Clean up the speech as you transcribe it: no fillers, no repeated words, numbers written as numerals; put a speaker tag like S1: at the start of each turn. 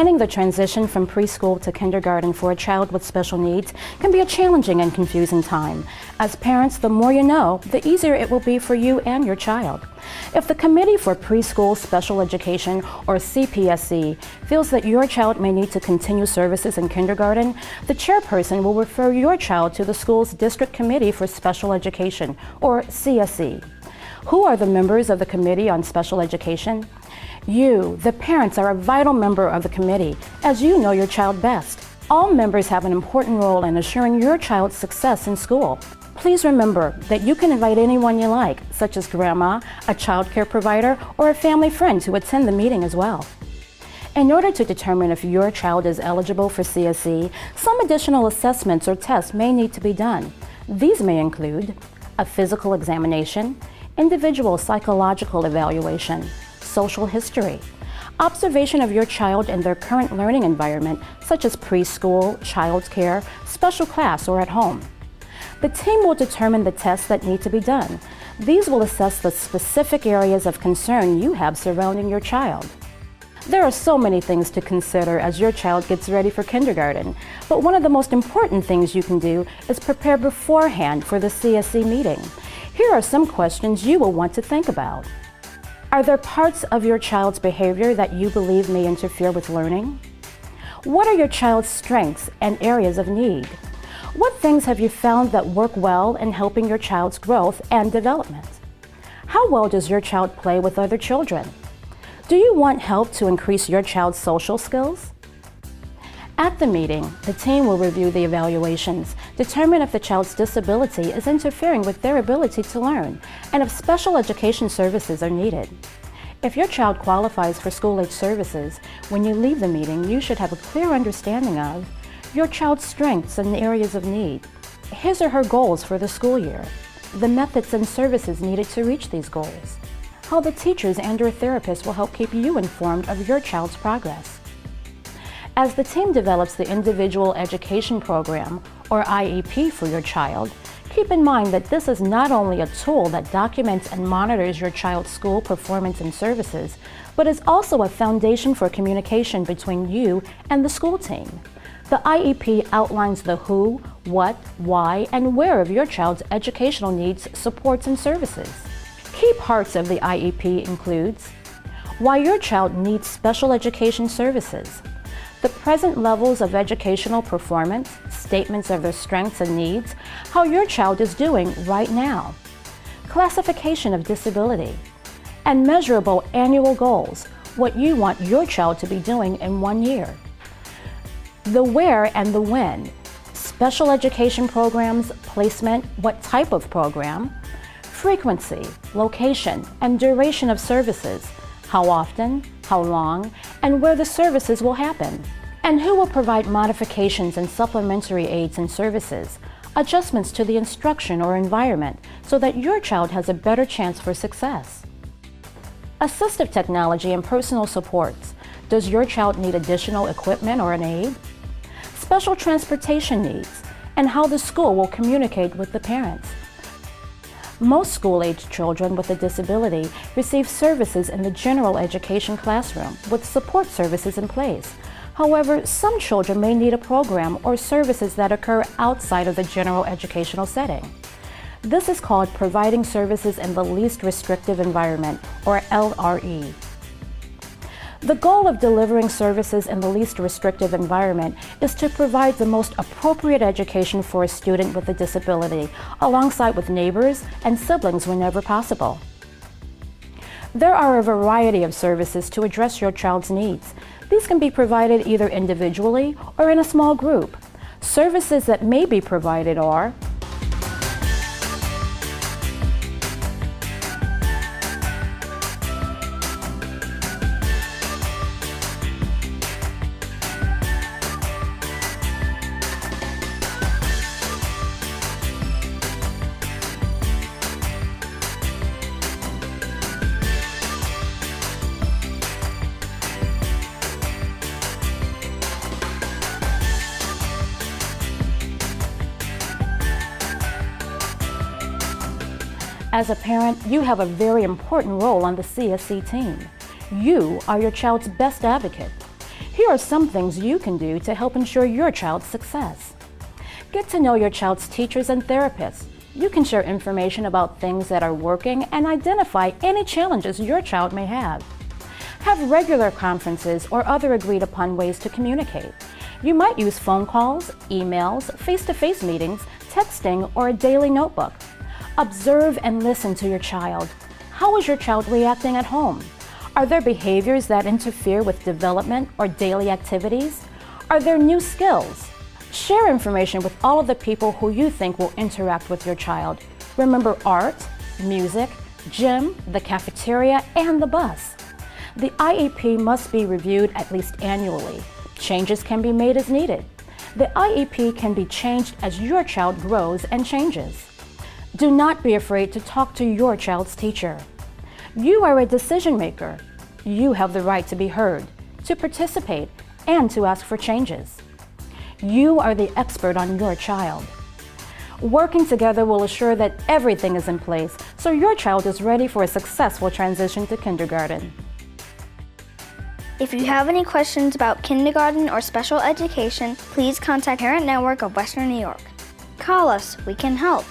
S1: Planning the transition from preschool to kindergarten for a child with special needs can be a challenging and confusing time. As parents, the more you know, the easier it will be for you and your child. If the Committee for Preschool Special Education, or CPSC, feels that your child may need to continue services in kindergarten, the chairperson will refer your child to the school's District Committee for Special Education, or CSE. Who are the members of the Committee on Special Education? You, the parents, are a vital member of the committee, as you know your child best. All members have an important role in assuring your child's success in school. Please remember that you can invite anyone you like, such as grandma, a child care provider, or a family friend to attend the meeting as well. In order to determine if your child is eligible for CSE, some additional assessments or tests may need to be done. These may include a physical examination, individual psychological evaluation, social history, observation of your child in their current learning environment, such as preschool, child care, special class, or at home. The team will determine the tests that need to be done. These will assess the specific areas of concern you have surrounding your child. There are so many things to consider as your child gets ready for kindergarten, but one of the most important things you can do is prepare beforehand for the CSE meeting. Here are some questions you will want to think about. Are there parts of your child's behavior that you believe may interfere with learning? What are your child's strengths and areas of need? What things have you found that work well in helping your child's growth and development? How well does your child play with other children? Do you want help to increase your child's social skills? At the meeting, the team will review the evaluations, determine if the child's disability is interfering with their ability to learn, and if special education services are needed. If your child qualifies for school-age services, when you leave the meeting, you should have a clear understanding of your child's strengths and areas of need, his or her goals for the school year, the methods and services needed to reach these goals, how the teachers and/or therapists will help keep you informed of your child's progress. As the team develops the Individual Education Program, or IEP, for your child, keep in mind that this is not only a tool that documents and monitors your child's school performance and services, but is also a foundation for communication between you and the school team. The IEP outlines the who, what, why, and where of your child's educational needs, supports, and services. Key parts of the IEP includes why your child needs special education services, the present levels of educational performance, statements of their strengths and needs, how your child is doing right now, classification of disability, and measurable annual goals, what you want your child to be doing in 1 year. The where and the when, special education programs, placement, what type of program, frequency, location, and duration of services, how often, how long, and where the services will happen, and who will provide modifications and supplementary aids and services, adjustments to the instruction or environment so that your child has a better chance for success. Assistive technology and personal supports. Does your child need additional equipment or an aid? Special transportation needs, and how the school will communicate with the parents. Most school-aged children with a disability receive services in the general education classroom with support services in place. However, some children may need a program or services that occur outside of the general educational setting. This is called providing services in the least restrictive environment, or LRE. The goal of delivering services in the least restrictive environment is to provide the most appropriate education for a student with a disability, alongside with neighbors and siblings whenever possible. There are a variety of services to address your child's needs. These can be provided either individually or in a small group. Services that may be provided are As a parent, you have a very important role on the CSE team. You are your child's best advocate. Here are some things you can do to help ensure your child's success. Get to know your child's teachers and therapists. You can share information about things that are working and identify any challenges your child may have. Have regular conferences or other agreed-upon ways to communicate. You might use phone calls, emails, face-to-face meetings, texting, or a daily notebook. Observe and listen to your child. How is your child reacting at home? Are there behaviors that interfere with development or daily activities? Are there new skills? Share information with all of the people who you think will interact with your child. Remember art, music, gym, the cafeteria, and the bus. The IEP must be reviewed at least annually. Changes can be made as needed. The IEP can be changed as your child grows and changes. Do not be afraid to talk to your child's teacher. You are a decision maker. You have the right to be heard, to participate, and to ask for changes. You are the expert on your child. Working together will assure that everything is in place so your child is ready for a successful transition to kindergarten.
S2: If you have any questions about kindergarten or special education, please contact Parent Network of Western New York. Call us, we can help.